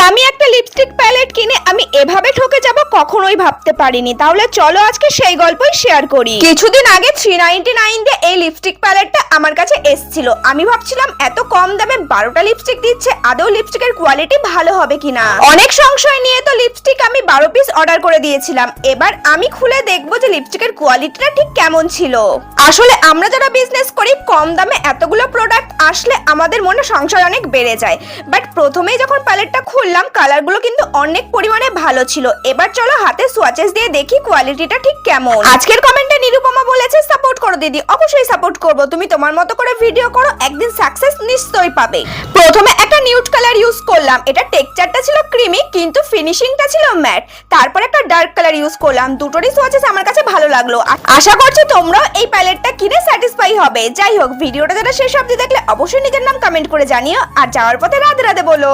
আমি একটা lipstick palette কিনে আমি এভাবে ঠকে যাব কখনোই ভাবতে পারিনি। তাহলে চলো আজকে সেই গল্পই শেয়ার করি। কিছুদিন আগে 399 দিয়ে এই লিপস্টিক প্যালেটটা আমার কাছে এসেছিল। আমি ভাবছিলাম এত কম দামে 12টা লিপস্টিক দিচ্ছে, আদৌ লিপস্টিকের কোয়ালিটি ভালো হবে কিনা। অনেক সংশয় নিয়ে তো লিপস্টিক আমি 12 পিস অর্ডার করে দিয়েছিলাম। এবার আমি খুলে দেখবো যে লিপস্টিকের কোয়ালিটিটা ঠিক কেমন ছিল। আসলে আমরা যারা বিজনেস করি কম দামে এতগুলো প্রোডাক্ট আসলে আমাদের মনে সংশয় অনেক বেড়ে যায়। বাট প্রথমেই যখন প্যালেটটা খুললাম কালারগুলো কিন্তু অনেক পরিমাণে ভালো ছিল। এবার চলো হাতে সোয়াচেস দিয়ে দেখি কোয়ালিটিটা ঠিক কেমন। আজকের কমেন্টে নিরুপমা বলেছে সাপোর্ট করো দিদি। অবশ্যই সাপোর্ট করব, তুমি তোমার মতো করে ভিডিও করো, একদিন সাকসেস নিশ্চয়ই পাবে। প্রথমে একটা নিউড কালার ইউজ করলাম, এটা টেক্সচারটা ছিল ক্রিমি কিন্তু ফিনিশিংটা ছিল ম্যাট। তারপর একটা ডার্ক কালার ইউজ করলাম, দুটোরই সোয়াচেস আমার কাছে ভালো লাগলো। আশা করছি তোমরাও এই প্যালেটটা কিনে স্যাটিসফাই হবে। যাই হোক, ভিডিওটা যারা শেষ অবধি দেখলে অবশ্যই নিজের নাম কমেন্ট করে জানিও, আর যাওয়ার পথে রাধে রাধে বলো।